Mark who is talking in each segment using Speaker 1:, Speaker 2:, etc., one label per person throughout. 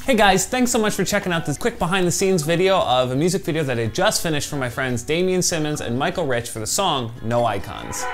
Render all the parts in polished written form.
Speaker 1: Hey guys, thanks so much for checking out this quick behind the scenes video of a music video that I just finished for my friends Damian Simmons and Michael Rich for the song No Icons.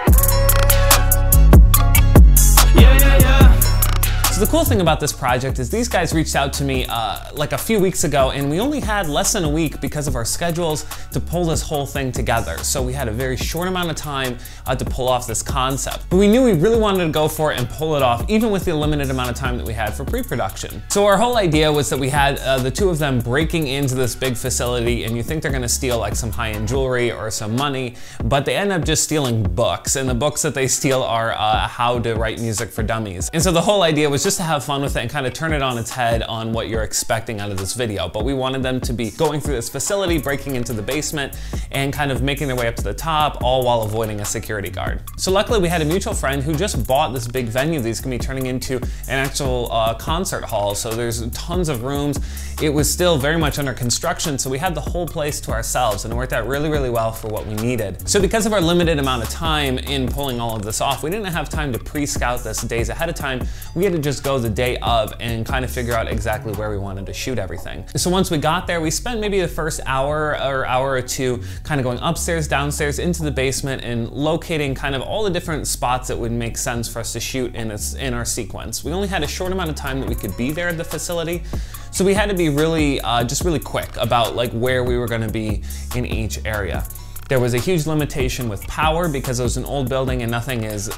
Speaker 1: So the cool thing about this project is these guys reached out to me like a few weeks ago, and we only had less than a week because of our schedules to pull this whole thing together. So we had a very short amount of time to pull off this concept. But we knew we really wanted to go for it and pull it off, even with the limited amount of time that we had for pre-production. So our whole idea was that we had the two of them breaking into this big facility, and you think they're gonna steal like some high-end jewelry or some money, but they end up just stealing books, and the books that they steal are how to write music for dummies. And so the whole idea was just to have fun with it and kind of turn it on its head on what you're expecting out of this video. But we wanted them to be going through this facility, breaking into the basement, and kind of making their way up to the top, all while avoiding a security guard. So luckily we had a mutual friend who just bought this big venue. These can be turning into an actual concert hall. So there's tons of rooms. It was still very much under construction, so we had the whole place to ourselves, and it worked out really, really well for what we needed. So because of our limited amount of time in pulling all of this off, we didn't have time to pre-scout this days ahead of time. We had to just go the day of and kind of figure out exactly where we wanted to shoot everything. So once we got there, we spent maybe the first hour or two kind of going upstairs, downstairs, into the basement and locating kind of all the different spots that would make sense for us to shoot in our sequence. We only had a short amount of time that we could be there at the facility, so we had to be really, just really quick about like where we were gonna be in each area. There was a huge limitation with power because it was an old building and nothing is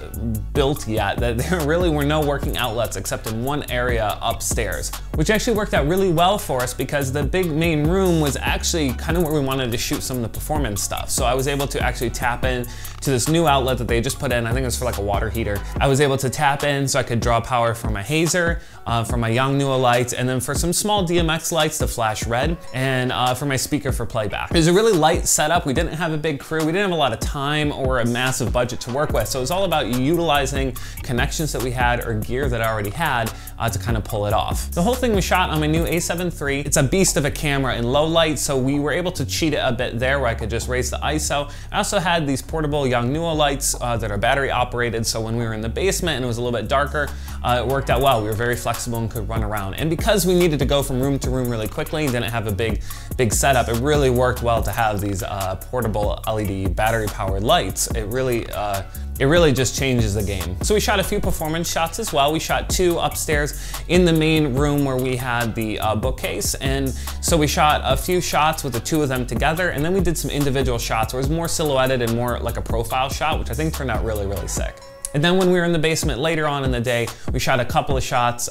Speaker 1: built yet. That there really were no working outlets except in one area upstairs, which actually worked out really well for us because the big main room was actually kind of where we wanted to shoot some of the performance stuff. So I was able to actually tap in to this new outlet that they just put in. I think it was for like a water heater. I was able to tap in so I could draw power from my hazer, for my Yongnuo lights, and then for some small DMX lights to flash red, and for my speaker for playback. It was a really light setup. We didn't have a big crew. We didn't have a lot of time or a massive budget to work with. So it was all about utilizing connections that we had or gear that I already had to kind of pull it off. The whole thing was shot on my new A7 III. It's a beast of a camera in low light, so we were able to cheat it a bit there where I could just raise the ISO. I also had these portable Yongnuo lights that are battery operated, so when we were in the basement and it was a little bit darker, it worked out well. We were very flexible and could run around. And because we needed to go from room to room really quickly and didn't have a big setup, it really worked well to have these portable LED battery powered lights. It really just changes the game. So we shot a few performance shots as well. We shot two upstairs in the main room where we had the bookcase. And so we shot a few shots with the two of them together. And then we did some individual shots where it was more silhouetted and more like a profile shot, which I think turned out really, really sick. And then when we were in the basement later on in the day, we shot a couple of shots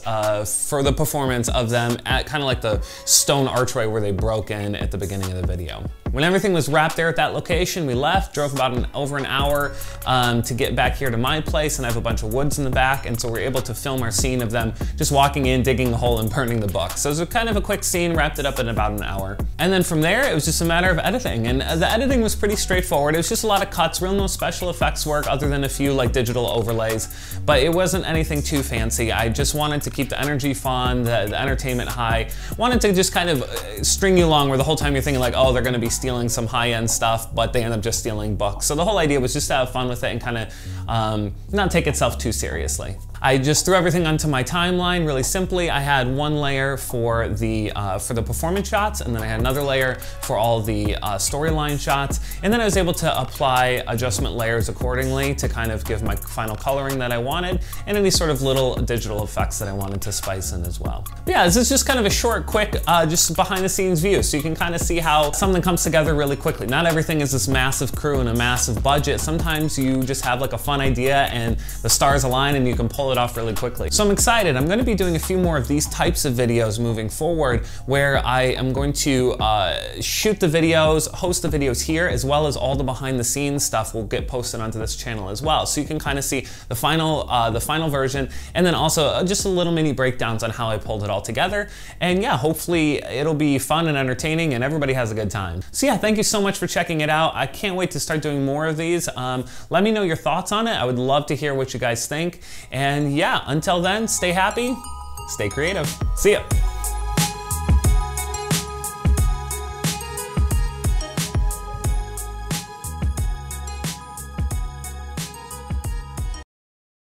Speaker 1: for the performance of them at kind of like the stone archway where they broke in at the beginning of the video. When everything was wrapped there at that location, we left, drove about over an hour to get back here to my place, and I have a bunch of woods in the back, and so we're able to film our scene of them just walking in, digging a hole, and burning the book. So it was kind of a quick scene, wrapped it up in about an hour. And then from there, it was just a matter of editing, and the editing was pretty straightforward. It was just a lot of cuts, real no special effects work other than a few like digital overlays, but it wasn't anything too fancy. I just wanted to keep the energy fun, the entertainment high. Wanted to just kind of string you along where the whole time you're thinking like, oh, they're gonna be stealing some high-end stuff, but they end up just stealing books. So the whole idea was just to have fun with it and kind of not take itself too seriously. I just threw everything onto my timeline really simply. I had one layer for the performance shots, and then I had another layer for all the storyline shots, and then I was able to apply adjustment layers accordingly to kind of give my final coloring that I wanted, and any sort of little digital effects that I wanted to spice in as well. But yeah, this is just kind of a short, quick, just behind the scenes view, so you can kind of see how something comes together really quickly. Not everything is this massive crew and a massive budget. Sometimes you just have like a fun idea and the stars align and you can pull it off really quickly. So I'm excited. I'm going to be doing a few more of these types of videos moving forward, where I am going to shoot the videos, host the videos here, as well as all the behind the scenes stuff will get posted onto this channel as well. So you can kind of see the final version, and then also just a little mini breakdowns on how I pulled it all together. And yeah, hopefully it'll be fun and entertaining and everybody has a good time. So yeah, thank you so much for checking it out. I can't wait to start doing more of these. Let me know your thoughts on it. I would love to hear what you guys think. And yeah, until then, stay happy, stay creative. See ya.